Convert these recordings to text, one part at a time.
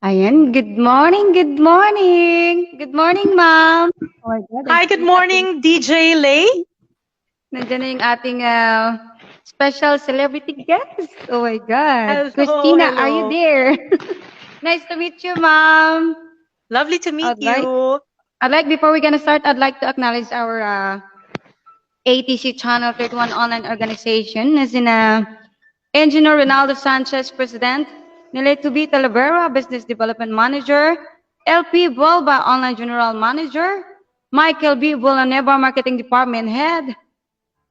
Ayan, good morning, good morning. Good morning, ma'am. Oh my God, Hi, good morning, DJ Lay. nandiyan na yung ating special celebrity guest. Oh my God. Hello, Christina, are you hello. there? Nice to meet you, ma'am. Lovely to meet I'd like, you. before we're gonna start, I'd like to acknowledge our ATC Channel 31 online organization, as in Engineer Ronaldo Sanchez, President, Nileto B. Talavera, Business Development Manager, LP Volba, Online General Manager, Michael B. Villanueva, Marketing Department Head,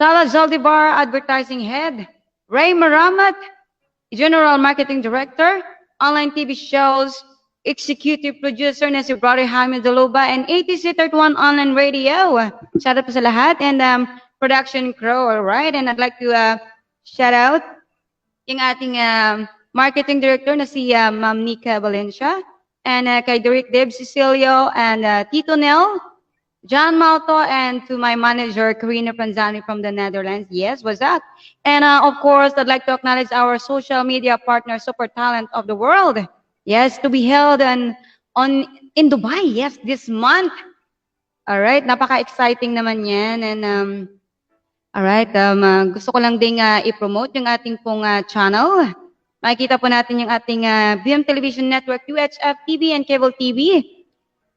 Tala Zaldivar, Advertising Head, Ray Maramat, General Marketing Director, Online TV Shows, Executive Producer na si Brother Hamid Daloba, and ATC 31 Online Radio. Shout out po sa lahat, and production crew, alright? And I'd like to shout out yung ating marketing director na si Ma'am Nika Valencia, and kay Derek Deb Cecilio, and Tito Nel, John Malto, and to my manager, Karina Pranzani from the Netherlands. Yes, what's up? And of course, I'd like to acknowledge our social media partner, Super Talent of the World. Yes, to be held in Dubai, yes, this month. All right, napaka-exciting naman yan. And alright, gusto ko lang ding i-promote yung ating pong channel. Makikita po natin yung ating BM Television Network, UHF TV and Cable TV,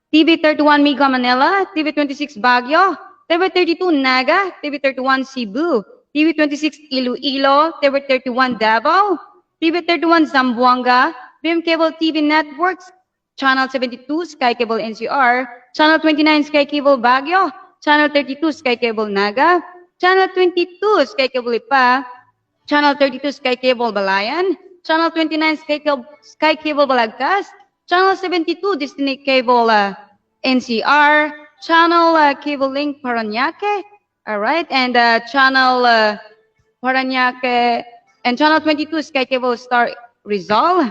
TV31 Mega Manila, TV26 Baguio, TV32 Naga, TV31 Cebu, TV26 Iloilo, TV31 Davao, TV31 Zamboanga, BM Cable TV Networks, Channel 72 Sky Cable NCR, Channel 29 Sky Cable Baguio, Channel 32 Sky Cable Naga, Channel 22 Sky Cable Lipa, Channel 32 Sky Cable Balayan, Channel 29 Sky Cable Balagtas, Channel 72 Disney Cable NCR, Channel Cable Link Paranaque, all right, and Channel Paranaque, and Channel 22 Sky Cable Star Rizal,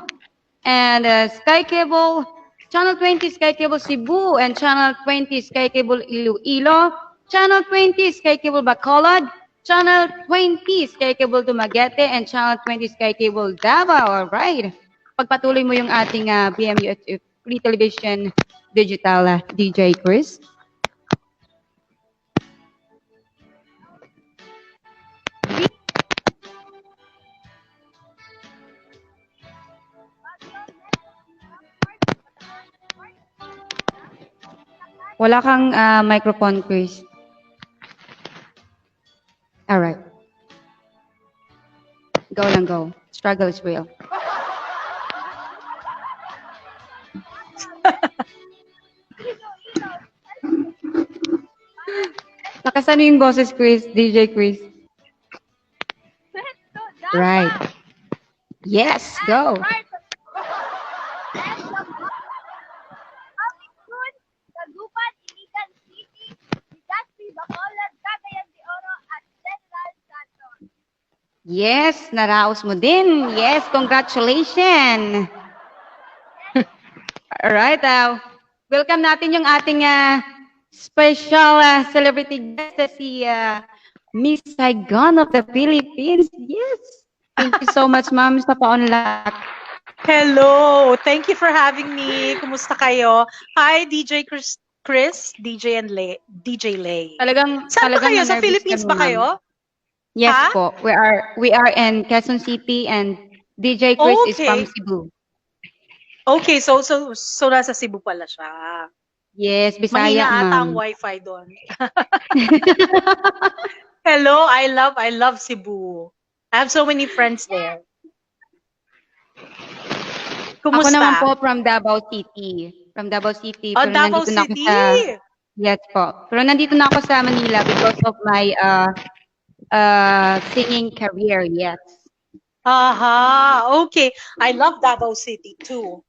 and Sky Cable, Channel 20 Sky Cable Cebu, and Channel 20 Sky Cable Iloilo, Channel 20 Sky Cable Bacolod, Channel 20 Sky Cable Dumaguete, and Channel 20 Sky Cable Davao. All right. Pagpatuloy mo yung ating BMUHF Free Television Digital DJ Chris. Wala kang microphone, Chris. All right. Go lang, go. Struggle is real. Nakasano yung boses, Chris? DJ Chris. Right. Yes, go. Yes, naraos mo din. Yes, congratulations. Alright, welcome natin yung ating special celebrity guest, si Miss Saigon of the Philippines. Yes. Thank you so much, ma'am, sa pa-unlock. Hello, thank you for having me. Kumusta kayo? Hi, DJ Chris, DJ and Lay, DJ Lay. Talagang Saan ba kayo? Sa na-nervous Philippines kami, ba kayo? Yes Ha? po. We are in Quezon City, and DJ Chris is from Cebu. Okay, so nasa Cebu pala siya. Yes, Bisaya, Mahina ata ang ma'am. wifi doon. Hello, I love Cebu. I have so many friends there. Kumusta? Ako naman po from Davao City. From Davao City. Oh, pero Davao nandito na ako City! yes po. Pero nandito na ako sa Manila because of my singing career, yes. Aha, okay. I love Davao City too.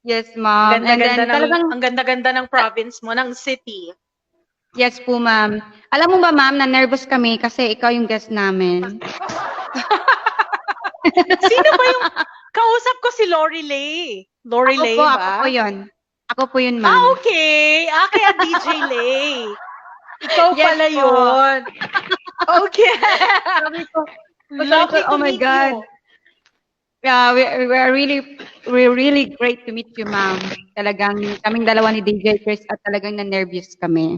Yes, ma'am. Ang ganda-ganda ng province mo, ng city. Yes po, ma'am. Alam mo ba, ma'am, na nervous kami kasi ikaw yung guest namin. Sino ba yung kausap ko? Si Lori Lay. Lori Lay ba? Ako po yun. Ako po yun, ma'am. Okay. Kaya DJ Lay. Ikaw Yes pala po. yun. Okay. Sabi ko, Lucky to oh my meet God. you. Yeah, we're really great to meet you, ma'am. Talagang kaming dalawa ni DJ Chris at talagang na-nervous kami.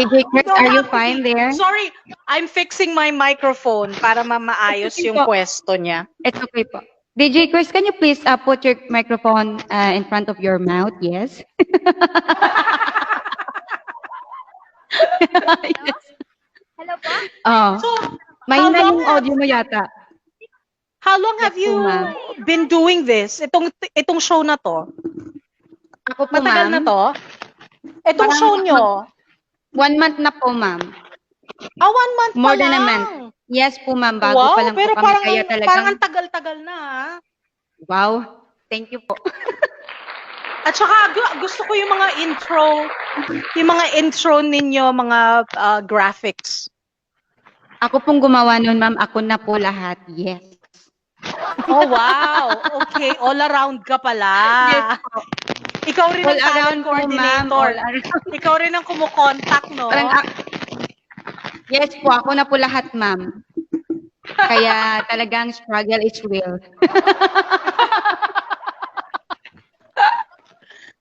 DJ You Chris, don't are you have to fine be. there? Sorry, I'm fixing my microphone para maayos Okay yung po. pwesto niya. It's okay po. DJ Chris, can you please put your microphone in front of your mouth? Yes. Yes. Hello po? Oh, So, mahina long yung have- audio mo yata. how long have Yes po, you ma'am. been doing this? Itong show na to? Ako po, Matagal na ma'am. to? Itong Parang show nyo? 1 month na po, ma'am. 1 month pa More than a lang. month. Yes po, ma'am. Bago Wow, pa lang pero po kami. parang, Kaya parang talagang, ang tagal-tagal na. wow. Thank you po. At saka gusto ko yung mga intro ninyo, mga graphics. Ako pong gumawa nun, ma'am. Ako na po lahat. Yes. Oh, wow. Okay, all around ka pala. Yes po. Ikaw rin All ang talent around po, ma'am. coordinator. All around. Ikaw rin ang kumukontak, no? Parang, yes po. Ako na po lahat, ma'am. Kaya talagang struggle is real.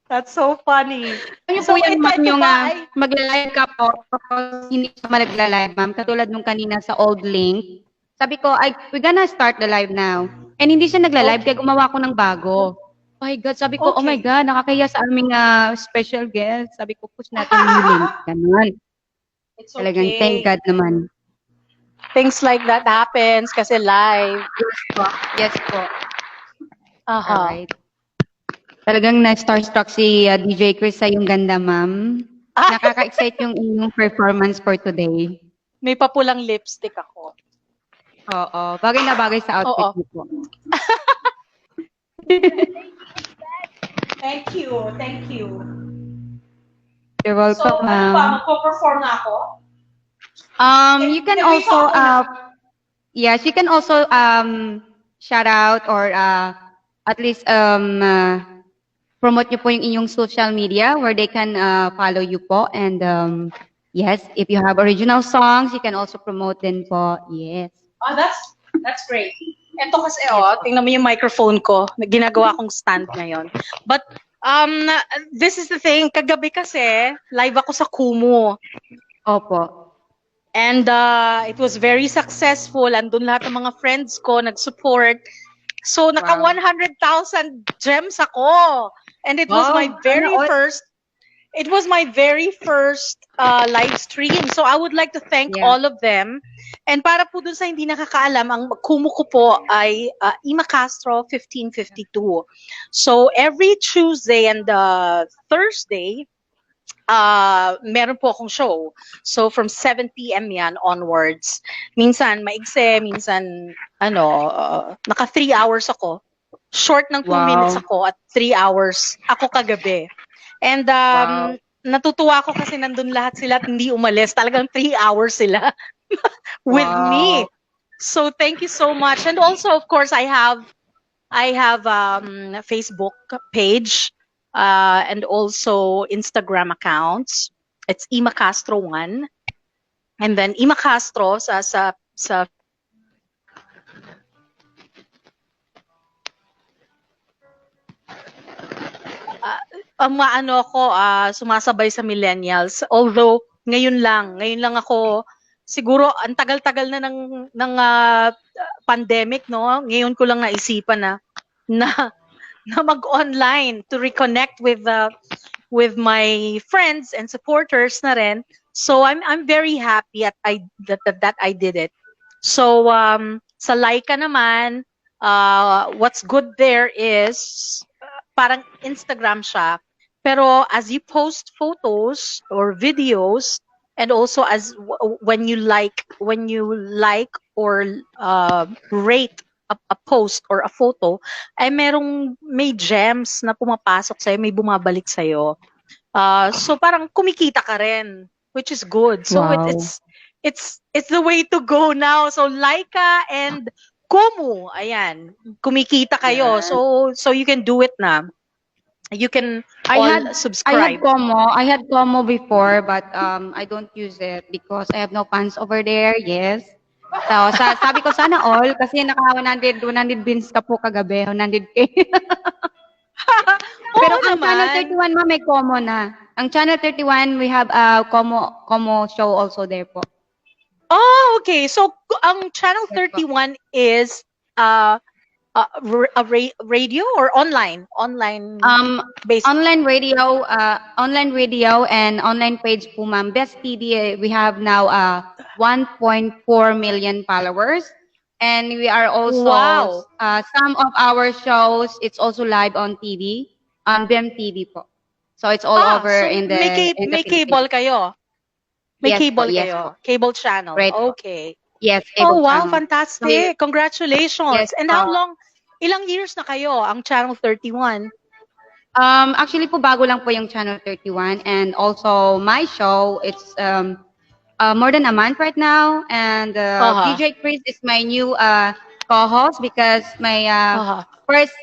That's so funny. Ano So, po yan, ma'am, ito yung ba ay- magla-live ka po, tapos hindi ka magla-live, ma'am. Katulad nung kanina sa old link. Sabi ko, we're gonna start the live now. And hindi siya nagla-live, kaya gumawa ko ng bago. Oh my God, sabi ko, oh my Okay. God, nakakaya sa aming special guest. Sabi ko, push natin yung link. Ganun. It's Talagang okay. thank God naman. Things like that happens kasi live. Yes po. Yes po. Aha. Alright. Talagang na-starstruck si DJ Chris sa yung ganda, ma'am. Ah, Nakaka-excite yung inyong performance for today. may papulang lipstick ako. Oo. Bagay na bagay sa outfit Oo. niyo po. Thank you. Thank you. You're welcome, ma'am. Magpo-perform na ako? You can Can we also, talk yes, you can also shout out or at least promote nyo po yung inyong social media where they can follow you po. And yes, if you have original songs, you can also promote din po. Yes. Oh, that's great. Ito kasi, tingnan mo yung microphone ko. Ginagawa kong stand ngayon. But, this is the thing. Kagabi kasi, live ako sa Kumu. Opo. And it was very successful. Andun lahat ng mga friends ko nag-support. So, naka Wow. 100,000 gems ako. And it was Wow. my very Ano, first live stream. So, I would like to thank Yeah. all of them. And para po dun sa hindi nakakaalam, ang Kumu ko po ay Ima Castro 1552. So, every Tuesday and Thursday, meron po akong show. So, from 7 p.m. yan onwards. Minsan, maigse, minsan, naka 3 hours ako. Short ng 2 Wow. minutes ako at 3 hours ako kagabi. And, Wow. natutuwa ko kasi nandun lahat sila at hindi umalis. Talagang 3 hours sila with Wow. me. So, thank you so much. And also, of course, I have a Facebook page. And also Instagram accounts. It's Ima Castro 1. And then Ima Castro sa sumasabay sa millennials. Although ngayon lang ako siguro ang tagal-tagal na ng pandemic, no? Ngayon ko lang naisipan na mag-online to reconnect with my friends and supporters na rin. So I'm very happy that I did it. So sa Laika naman, what's good there is parang Instagram siya. Pero as you post photos or videos, and also as when you like or rate a post or a photo, ay may gems na pumapasok sa'yo, may bumabalik sa'yo. So parang kumikita ka rin, which is good. So Wow. it's the way to go now. So Laika and Kumu, ayan, kumikita kayo. Yeah. So you can do it na. You can I all had subscribe. Como before, but I don't use it because I have no fans over there. Yes. So, sabi ko sana all kasi naka 100 bins ka po kagabi, 100K. Pero Oo ang Channel naman. 31 ma'am may Como na. Ang Channel 31 we have a Como show also there po. Oh, okay. So, ang Channel Yes po. 31 is uh, radio or online? Online based. Online radio and online page po ma'am. Best TV, we have now 1.4 million followers. And we are also, Wow. some of our shows, it's also live on TV, on BEM TV po. So it's all over So in the may Philippines. cable kayo? May Yes po, cable yes kayo? po. Cable channel. Right po. Okay. Yes, Oh, cable wow, channel. fantastic. Congratulations. Yes And how long, ilang years na kayo ang Channel 31? Actually po, bago lang po yung Channel 31. And also, my show, it's more than a month right now. And DJ Chris is my new co-host because my first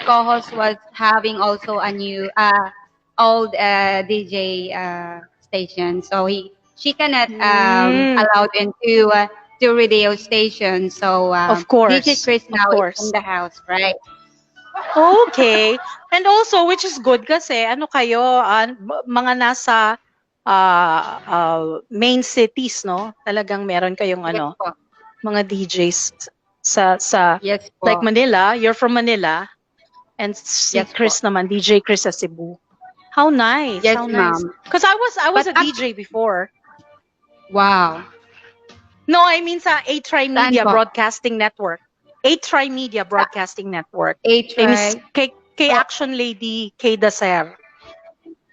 co-host was having also a new old DJ station. So she cannot allowed into to radio station. So Of course, DJ Chris of now course. is in the house, right? Okay. And also, which is good kasi, ano kayo, mga nasa main cities, no? Talagang meron kayong Yes po. mga DJs sa Yes po. like Manila, you're from Manila, and si Yes Chris naman, DJ Chris sa Cebu. How nice. Yes, how nice. ma'am. Because I was But a DJ before. Wow. No, I mean sa A-Tri Media Saan po? Broadcasting Network. A-Tri Media Broadcasting Network. A-Tri. Miss kay Action Lady Kay Dacer.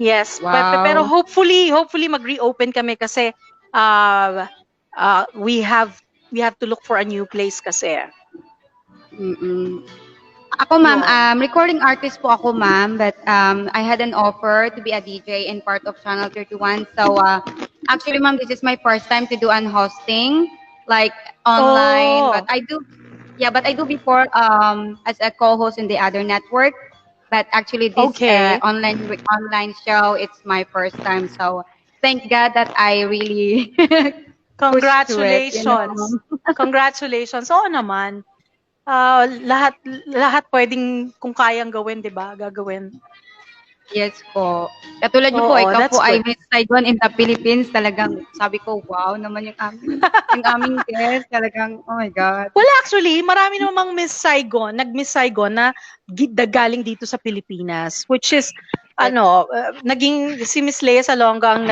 Yes, Wow. pero hopefully mag-reopen kami kasi we have to look for a new place kasi. Ako ma'am, recording artist po ako ma'am, but I had an offer to be a DJ in part of Channel 31. So actually ma'am, this is my first time to do an hosting, like online. Oh. But I do before as a co-host in the other network. But actually this Okay. online show, it's my first time. So thank God that I really Congratulations. Congratulations. Oo naman. Lahat pwedeng kung kayang gawin, 'di ba? Gagawin. Yes po. Katulad niyo po, Oo, ikaw that's po ay good. Miss Saigon in the Philippines. Talagang sabi ko, wow naman yung aming guest. Talagang, oh my God. Well, actually, marami namang nag-Miss Saigon na galing dito sa Pilipinas, which is naging si Miss Lea Salonga ang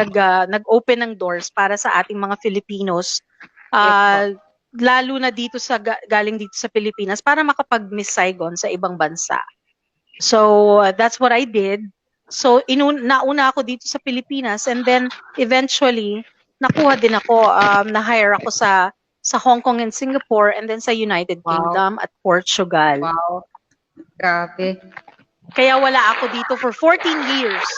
nag-open ng doors para sa ating mga Filipinos. Lalo na dito galing dito sa Pilipinas para makapag-Miss Saigon sa ibang bansa. So, that's what I did. So, nauna ako dito sa Pilipinas, and then eventually nakuha din ako, na-hire ako sa Hong Kong and Singapore, and then sa United Kingdom at Portugal. Wow. Grabe. Kaya wala ako dito for 14 years.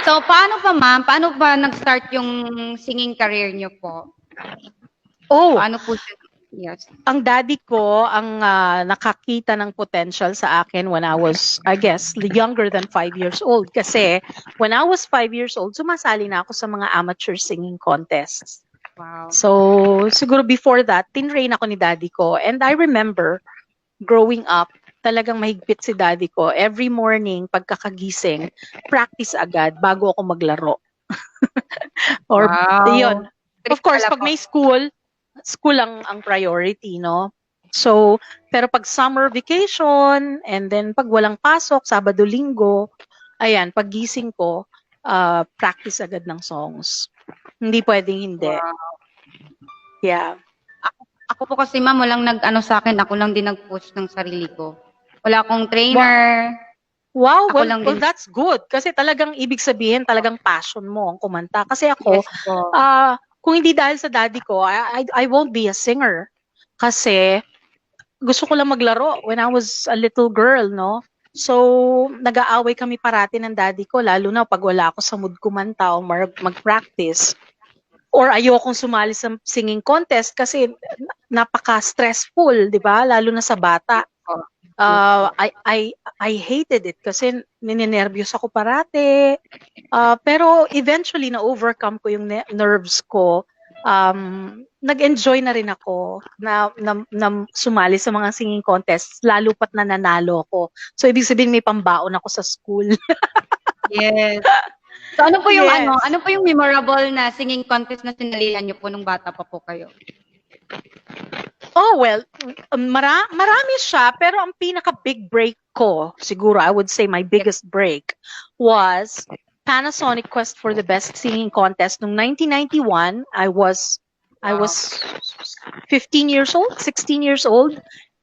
So, paano pa ma'am? Paano ba nag-start yung singing career niyo po? Paano po siya? Yes. Ang daddy ko ang nakakita ng potential sa akin when I was, I guess, younger than 5 years old. Kasi when I was 5 years old, sumasali na ako sa mga amateur singing contests. Wow. So, siguro before that, tinrain ako ni daddy ko. And I remember, growing up, talagang mahigpit si daddy ko. Every morning, pagkakagising, practice agad bago ako maglaro. Or, yun. Of course, pag may school lang ang priority, no? So, pero pag summer vacation, and then pag walang pasok, Sabado, Linggo, ayan, pag gising ko, practice agad ng songs. Hindi pwedeng hindi. Wow. Yeah. Ako po kasi ma'am, walang nag-ano sa akin, ako lang din nag-push ng sarili ko. Wala akong trainer. Wow, well, din. that's good. Kasi talagang ibig sabihin, talagang passion mo ang kumanta. Kasi ako, Yes po. kung hindi dahil sa daddy ko, I won't be a singer. Kasi gusto ko lang maglaro when I was a little girl, no? So, nag-aaway kami parati ng daddy ko, lalo na pag wala ako sa mood kumanta o mag-practice. Or ayokong sumali sa singing contest kasi napaka-stressful, di ba? Lalo na sa bata. I hated it kasi ninenervyos ako parati. Pero eventually na-overcome ko yung nerves ko. nag-enjoy na rin ako na sumali sa mga singing contests, lalo pat na nanalo ako. So, ibig sabihin may pambaon ako sa school. Yes. So ano po yung Yes. ano po yung memorable na singing contest na sinalihan niyo po nung bata pa po kayo? Oh, well, marami siya, pero ang pinaka-big break ko, siguro, I would say my biggest break, was Panasonic Quest for the Best Singing Contest. Noong 1991, I was 15 years old, 16 years old.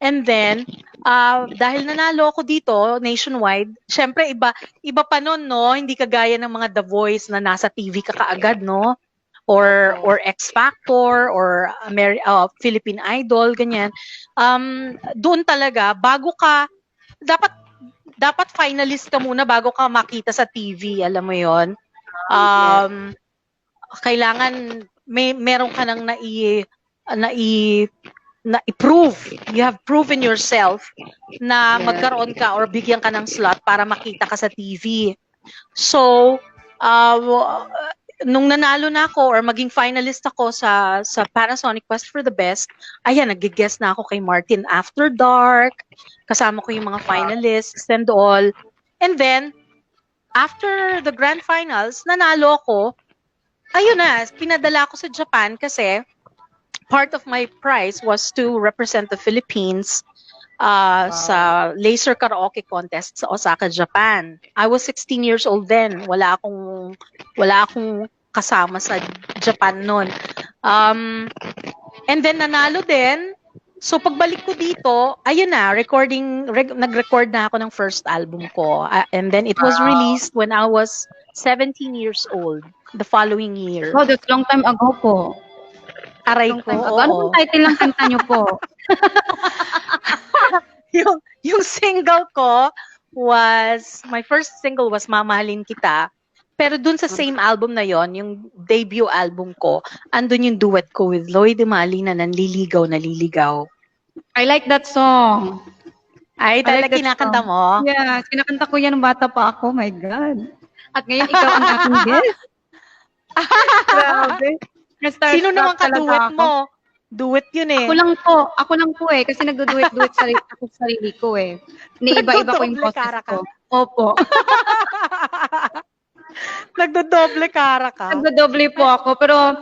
And then, dahil nanalo ako dito, nationwide, syempre iba pa nun, no? Hindi kagaya ng mga The Voice na nasa TV ka kaagad, no? Or X Factor, or Philippine Idol, ganyan. Doon talaga, dapat finalist ka muna bago ka makita sa TV, alam mo yon. Kailangan meron ka nang na-prove. You have proven yourself na magkaroon ka or bigyan ka ng slot para makita ka sa TV. So, nung nanalo na ako or maging finalist ako sa Panasonic Quest for the Best, ayan, nag-guest na ako kay Martin After Dark. Kasama ko yung mga finalists and all. And then, after the grand finals, nanalo ako. Ayun na, pinadala ako sa Japan kasi part of my prize was to represent the Philippines sa laser karaoke contest sa Osaka, Japan. I was 16 years old then. Wala akong kasama sa Japan noon. And then nanalo din. So pagbalik ko dito, ayun na, nag-record na ako ng first album ko. And then it was released when I was 17 years old the following year. Oh, that's long time ago po. Aray ko. Ano pong title ng kanta niyo po? yung single ko my first single was Mamahalin Kita. Pero dun sa same album na yon, yung debut album ko, andun yung duet ko with Lloyd De Malina, Nanliligaw, Naliligaw. I like that song. Ay, talaga kinakanta mo? Yeah, kinakanta ko yan nung bata pa ako. My God. At ngayon, ikaw ang aking guest. Grabe. Sino naman ka-duet mo? Duet yun eh. Ako lang po eh. Kasi nagdo-duet-duet ako sa sarili ko eh. Iniiba-iba ko yung boses ko. Opo. Nagdodoble kara ka? Nagdodoble po ako. Pero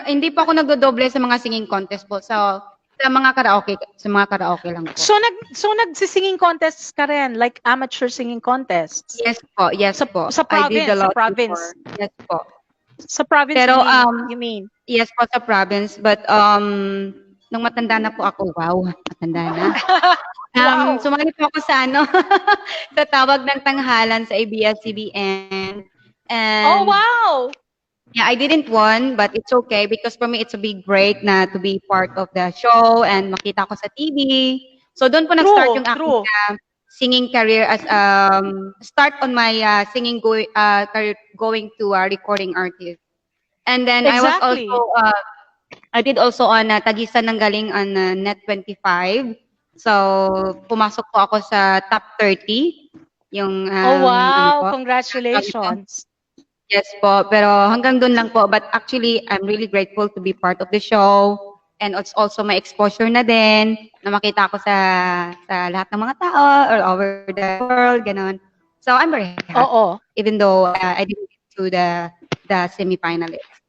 hindi pa ako nagdodoble sa mga singing contest po. Sa mga karaoke lang po. So nagsisinging contests ka rin? Like amateur singing contests? Yes po. Sa province? I did a lot sa province? before. Yes po. Sa province, Pero, you mean? Yes po, sa province. But, nung matanda na po ako, wow, matanda na. Wow. Sumali po ako sa sa tawag ng tanghalan sa ABS-CBN. And, Oh, wow! yeah, I didn't won, but it's okay because for me, it's a big break na to be part of the show and makita ko sa TV. So, doon po nag-start yung aking singing career as start on my singing career going to a recording artist. And then Exactly. I did also on Tagisan ng Galing on Net 25. So pumasok po ako sa top 30 yung oh wow, po. Congratulations. Yes po, pero hanggang doon lang po, but actually I'm really grateful to be part of the show. And it's also my exposure na din, na makita ko sa lahat ng mga tao all over the world, ganon. So, I'm very happy. Even though I didn't get to the semi-finalists.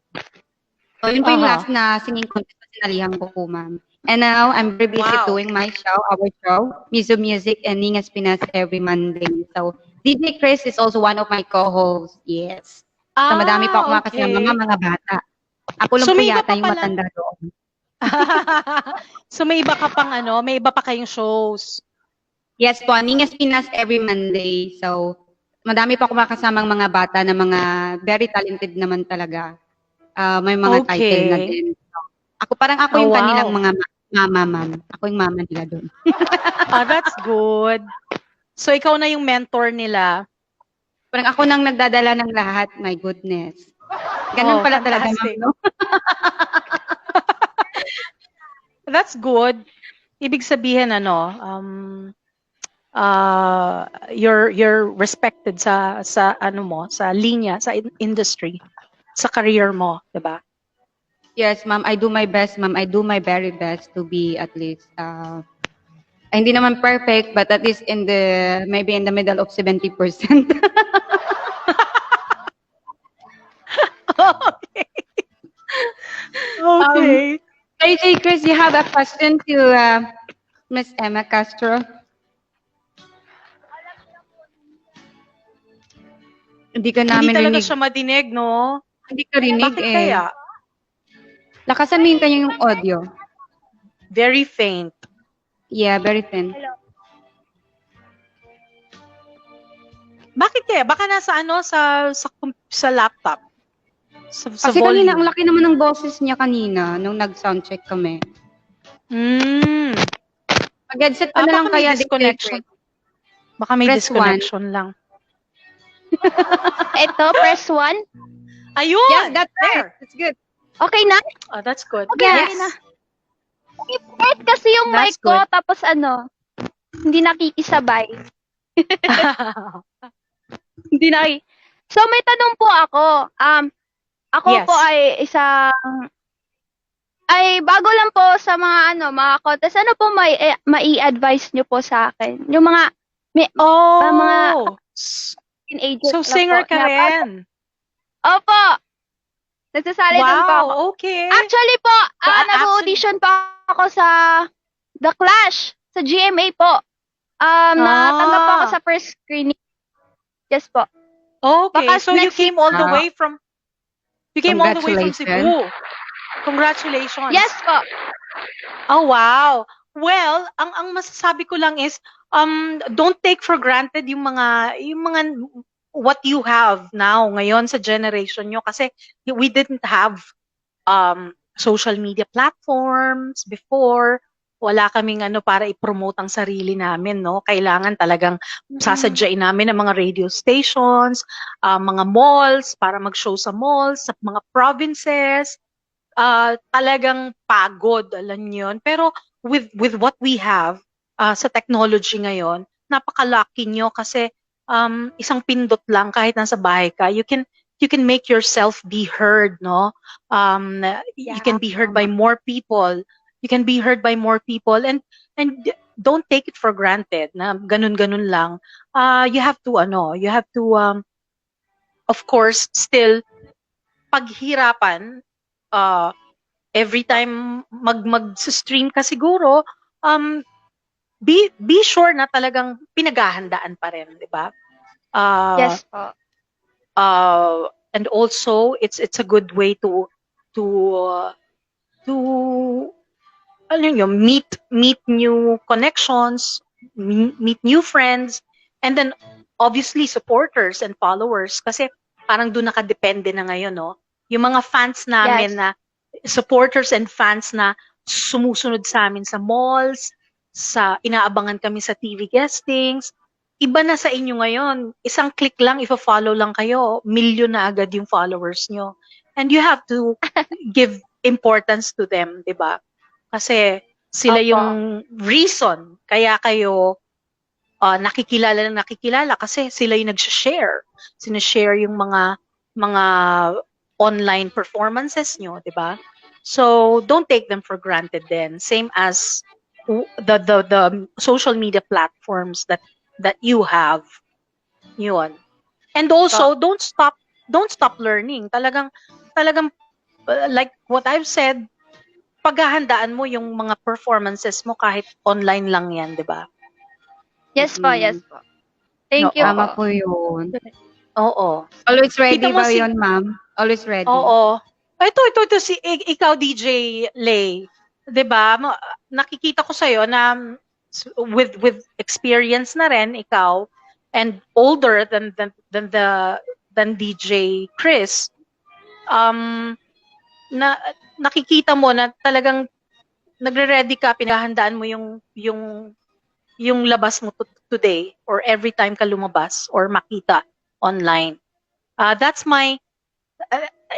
So, yun po yung last na singing contest na sinalihan ko po, ma'am. And now, I'm very busy doing my show, our show, Miso Music and Ningas Pinas every Monday. So, DJ Chris is also one of my co-hosts. Yes. So, madami pa ako makasama mga bata. Ako lang po yata yung matanda doon. So may iba ka pang may iba pa kayong shows? Yes po, Ningas Pinas every Monday. So, madami pa ako makasamang mga bata na mga very talented naman talaga. May mga title na din. So, ako yung kanilang mga mama, ma'am. Ako yung mama nila doon. That's good. So ikaw na yung mentor nila. Parang ako nang nagdadala ng lahat. My goodness. Ganun pala talaga, ma'am, no? That's good. Ibig sabihin you're respected sa linya, sa industry, sa career mo, 'di ba? Yes, ma'am. I do my best, ma'am. I do my very best to be at least, hindi naman perfect, but at least maybe in the middle of 70%. Okay. Okay. KJ Chris, you have a question to Miss Emma Castro? Hindi ka Hindi namin talaga rinig. siya madinig, no? Hindi ka rinig Bakit eh. kaya? Lakasan mo yung kanyang audio. Very faint. Yeah, very thin. Bakit kaya? Baka nasa sa laptop. Sa Kasi kanina, ang volume. laki naman ng boses niya kanina nung nag-soundcheck kami. Mm. Mag-headset ka na lang Baka may kaya. disconnection. Baka may Press disconnection lang. Ito, press 1. Ayun! Yes, that's right. There. That's good. Okay na? Oh, that's good. Okay, Yes. okay na. I-press kasi yung That's mic ko, good. tapos hindi nakikisabay. Hindi naki... So, may tanong po ako. Ako Yes. po ay bago lang po sa mga contest. Ano po mai-advise nyo po sa akin? Yung mga Oh! teenagers So, lang singer po ka na- rin. Opo. Nagsasali din po ako. Wow, okay. Actually po, Actually- nag-audition pa ako sa The Clash, sa GMA po. Natanggap po ako sa first screening. Yes po. Okay, Baka so you next came all the week- way from Congratulations. Cebu. Congratulations. Yes po. Oh, wow. Well, ang masasabi ko lang is don't take for granted yung mga what you have now ngayon sa generation nyo kasi we didn't have social media platforms before. Wala kaming para i-promote ang sarili namin, no? Kailangan talagang sasadyain namin ang mga radio stations, mga malls para mag-show sa malls, sa mga provinces. Talagang pagod, alam niyo yun. Pero with what we have sa technology ngayon, napaka-lucky nyo kasi isang pindot lang kahit nasa bahay ka, you can make yourself be heard, no? You can be heard by more people. You can be heard by more people and don't take it for granted na ganun-ganun lang. You have to of course still paghirapan every time mag-stream ka siguro, be sure na talagang pinaghahandaan pa rin, di ba? Yes po. And also it's a good way to ano yun, meet new connections, meet new friends, and then obviously supporters and followers kasi parang doon nakadepende na ngayon, no? Yung mga fans namin Yes. na supporters and fans na sumusunod sa amin sa malls, inaabangan kami sa TV guestings. Iba na sa inyo ngayon. Isang click lang, follow lang kayo, million na agad yung followers nyo. And you have to give importance to them, di ba? Kasi sila Opo. yung reason kaya kayo nakikilala kasi sila yung nag-share. Sinashare yung mga online performances nyo, di ba? So don't take them for granted then. Same as the social media platforms that you have. Yun. And also don't stop learning. Talagang like what I've said, paghahandaan mo yung mga performances mo kahit online lang yan, di ba? Yes po, yes po. Thank you Tama po. po yun. Oo. Always ready Kita mo ba si- yun, ma'am? Always ready. Oo. Ito ikaw DJ Lay, 'di ba? Nakikita ko sa na with experience na rin ikaw and older than DJ Chris. Na nakikita mo na talagang nagre-ready ka, pinahandaan mo yung labas mo today or every time ka lumabas or makita online. That's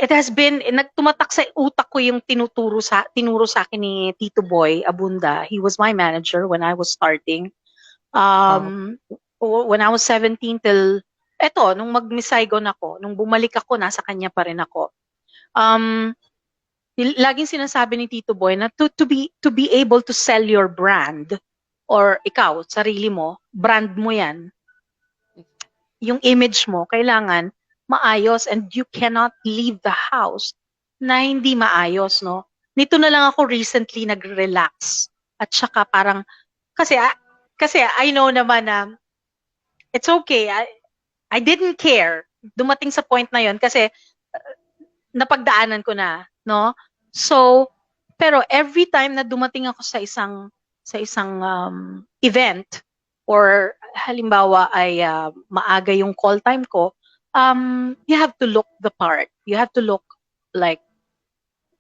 it has been, nagtumatak sa utak ko yung tinuro sa akin ni Tito Boy Abunda. He was my manager when I was starting. When I was 17 till, nung mag-Miss Saigon ako, nung bumalik ako, nasa kanya pa rin ako. laging sinasabi ni Tito Boy na to be able to sell your brand, or ikaw, sarili mo, brand mo yan, yung image mo, kailangan maayos, and you cannot leave the house na hindi maayos, no? Nito na lang ako recently nag-relax. At saka parang, kasi I know naman na it's okay. I didn't care. Dumating sa point na yon kasi napagdaanan ko na, no? So, pero every time na dumating ako sa isang event, or halimbawa ay maaga yung call time ko, you have to look the part. You have to look like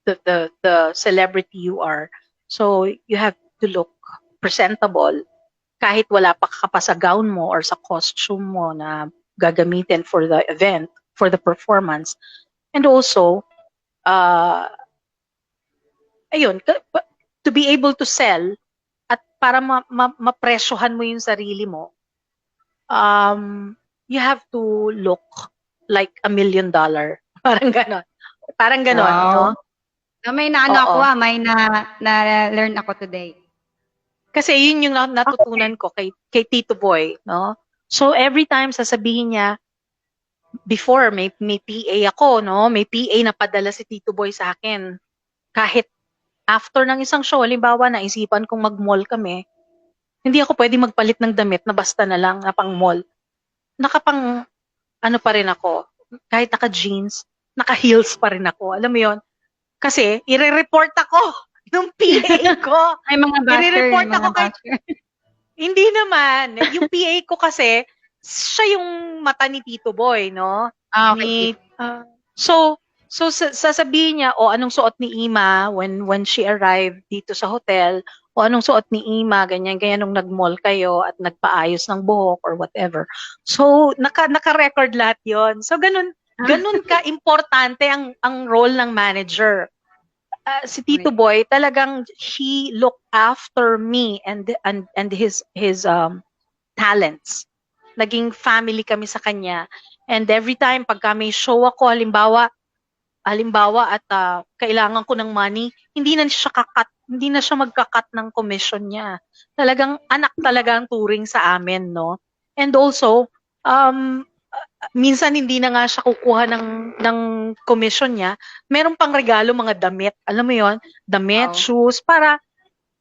the celebrity you are. So, you have to look presentable kahit wala pa ka pa sa gown mo or sa costume mo na gagamitin for the event, for the performance. And also, ayun, to be able to sell at para mapresyohan mo yung sarili mo, you have to look like $1 million. Parang ganon. Parang ganon, Wow. no? May naano Oo. ako may na-learn ako today. Kasi yun yung natutunan ko kay Tito Boy, no? So every time sasabihin niya, before may PA ako, no? May PA na padala si Tito Boy sa akin. Kahit after ng isang show, halimbawa naisipan kong mag-mall kami, hindi ako pwede magpalit ng damit na basta na lang na pang mall. Nakapang ano pa rin ako, kahit naka-jeans, naka-heels pa rin ako. Alam mo yon? Kasi ire-report ako ng PA ko. May mga basher. I-report may mga ako kay basher. Hindi naman. Yung PA ko kasi, siya yung mata ni Tito Boy, no? Okay. So sasabihin niya, anong suot ni Ima when she arrived dito sa hotel, o anong suot ni Ima, ganyan nung nag-mall kayo at nagpaayos ng buhok or whatever. So, naka-record lahat yon. So, ganun ka-importante ang role ng manager. Si Tito Boy, talagang he looked after me and his talents. Naging family kami sa kanya. And every time pagka may show ako, halimbawa at kailangan ko ng money, hindi na siya magka-cut ng commission niya. Talagang anak talaga ang turing sa amin, no? And also, minsan hindi na nga siya kukuha ng commission niya. Meron pang regalo, mga damit. Alam mo 'yon? Damit, Wow. shoes para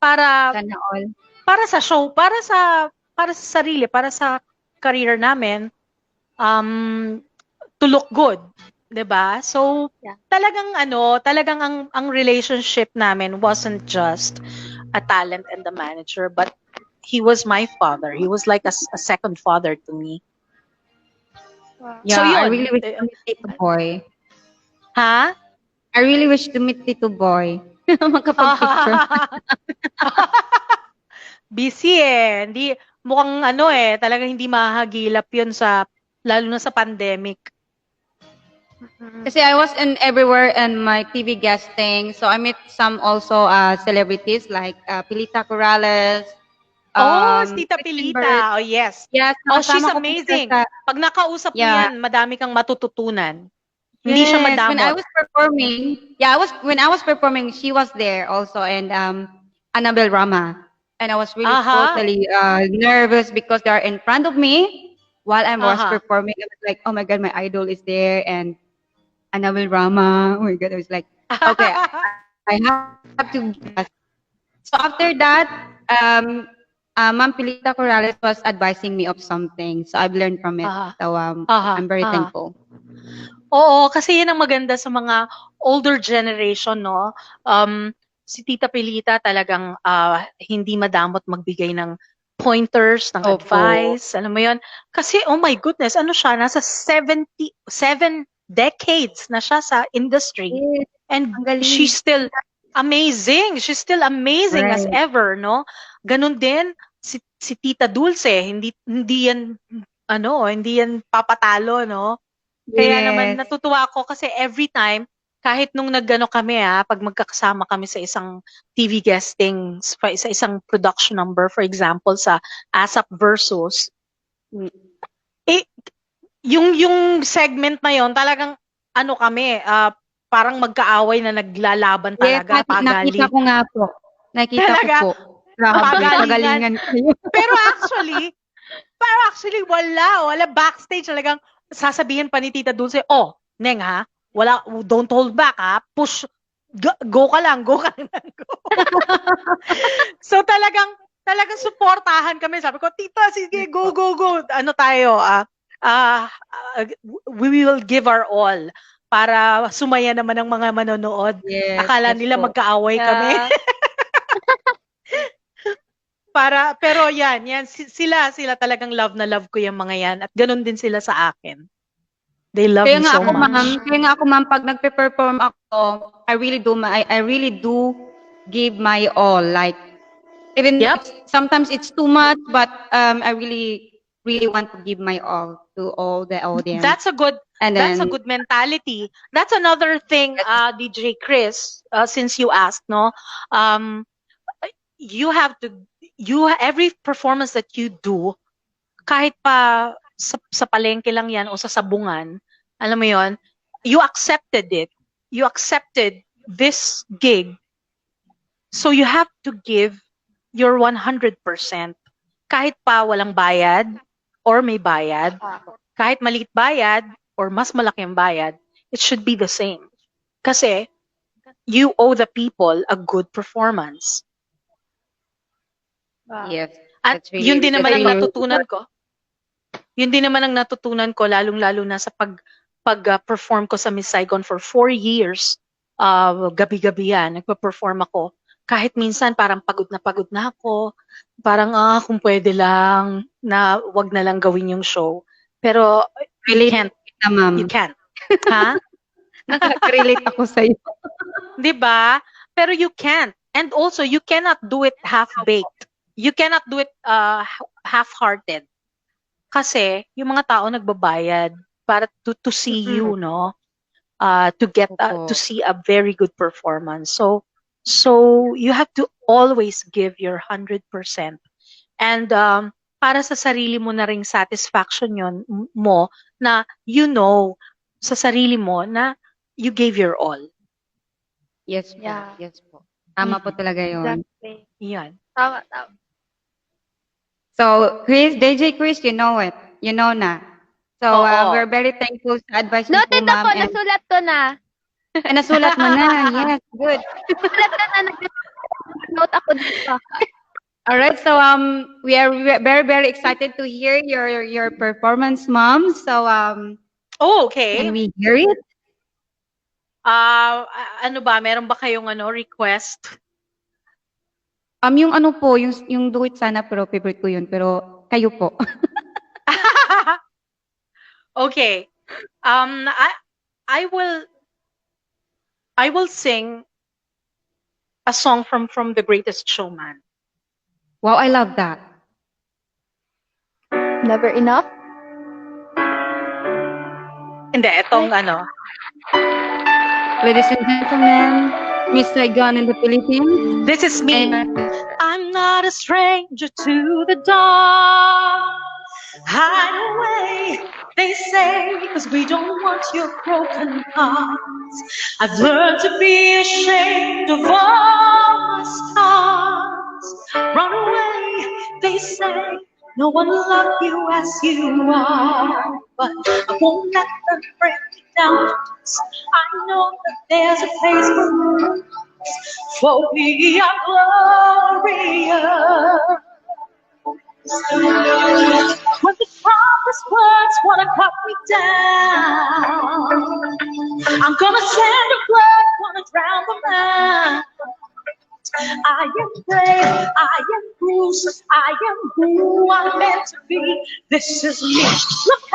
Sana all. para sa show, para sa sarili, para sa career namin, to look good, 'di ba? So, talagang ang relationship namin wasn't just a talent and a manager, but he was my father. He was like a second father to me. Yeah, So, I yun. really wish to meet Tito Boy. Ha? I really wish to meet Tito Boy. Makapag-picture. Busy Hindi, mukhang talagang hindi mahagilap yun lalo na sa pandemic. Kasi I was in everywhere in my TV guesting. So I met some also celebrities like Pilita Corrales. Si Tita Kristen Pilita. Bird. Oh, yes. Yes, She's nakasama ko po siya amazing. sa- Pag nakausap mo Yeah. yan, madami kang matututunan. Hindi siya Yes, when I madamot. was performing, when I was performing, she was there also, and Annabelle Rama, and I was really Aha. totally nervous because they are in front of me while I was Aha. performing. I was like, oh my god, my idol is there, and Annabelle Rama. Oh my god, I was like, okay, I have to. So after that, Ma'am Pilita Corrales was advising me of something, so I've learned from it. Aha. So Aha. I'm very Aha. thankful. Oo, kasi yan ang maganda sa mga older generation, no? Si Tita Pilita talagang hindi madamot magbigay ng pointers, ng Opo. advice, alam mo yon. Kasi, oh my goodness, siya, nasa 7 decades na siya sa industry. Yes, And ang galing. she's still amazing. She's still amazing as Right. ever, no? Ganun din si Tita Dulce, hindi yan papatalo, no? Kaya naman Yes. natutuwa ako kasi every time, kahit nung kami pag magkakasama kami sa isang TV guesting, sa isang production number, for example, sa ASAP Versus, yung segment na yon talagang kami, parang magkaaway na naglalaban talaga, nakita pagaling. ko nga po. Nakita Talaga? ko po. Grabe, Pagalingan. pagalingan kayo. Pero actually wala backstage talagang sasabihin pa ni Tita Dulce, oh, Neng ha, don't hold back ha, push, go ka lang go. So talagang suportahan kami. Sabi ko, Tita, sige, go. Ano tayo, we will give our all para sumaya naman ang mga manonood. Yes, Akala yes nila po. magkaaway kami. Pero yan, sila talagang love na love ko yung mga yan. At ganun din sila sa akin. They love Kaya me nga so ako, much. kaya nga ako, ma'am, pag nagpe-perform ako, I really do give my all. Like, even Yep. sometimes it's too much, but I really want to give my all to all the audience. That's a good mentality. That's another thing, DJ Chris, since you asked, no? Every performance that you do, kahit pa sa palengke lang yan o sa sabungan, alam mo yon, you accepted it. You accepted this gig. So you have to give your 100%. Kahit pa walang bayad or may bayad, kahit maliit bayad or mas malaki ang bayad, it should be the same. Kasi you owe the people a good performance. Yes. At That's really, yun din naman ang really- natutunan ko. Yun din naman ang natutunan ko, lalong-lalo na sa pag-perform ko sa Miss Saigon for 4 years. Gabi-gabi yan, nagpa-perform ako. Kahit minsan parang pagod na ako. Parang, kung pwede lang, na wag na lang gawin yung show. Pero, you can't. Ma'am. You can't. Ha? Nakaka-relate ako sa'yo. Diba? Pero you can't. And also, you cannot do it half-baked. You cannot do it half-hearted. Kasi yung mga tao nagbabayad para to see you, no? To get to see a very good performance. So you have to always give your 100%. And para sa sarili mo na ring satisfaction yon mo na you know sa sarili mo na you gave your all. Yes po. Yeah. Yes po. Tama po talaga yun. Exactly. Yan. Tama. So, DJ Chris, you know it. You know na. So, Oo. we're very thankful sa advice niyo po, Noted ma'am. ako, nasulat ko na. Nasulat mo na. Yes, good. Nasulat ko na, nag-note ako dito. All right, so we are very, very excited to hear your performance, ma'am. So, Okay. can we hear it? Ano ba? Meron ba kayong request? Yung ano po, yung do it sana, pero favorite ko yun. Pero kayo po. Okay. I will sing a song from The Greatest Showman. Wow, I love that. Never enough? Hindi, etong Ladies and gentlemen, Miss Saigon in the Philippines. This is me. And, I'm not a stranger to the dark. Hide away, they say, because we don't want your broken hearts. I've learned to be ashamed of all my scars. Run away, they say, no one will love you as you are. But I won't let them break me down. I know that there's a place for we are glorious. When the toughest words wanna cut me down, I'm gonna send a word, wanna drown them out. I am brave, I am bruised, I am who I'm meant to be. This is me. Look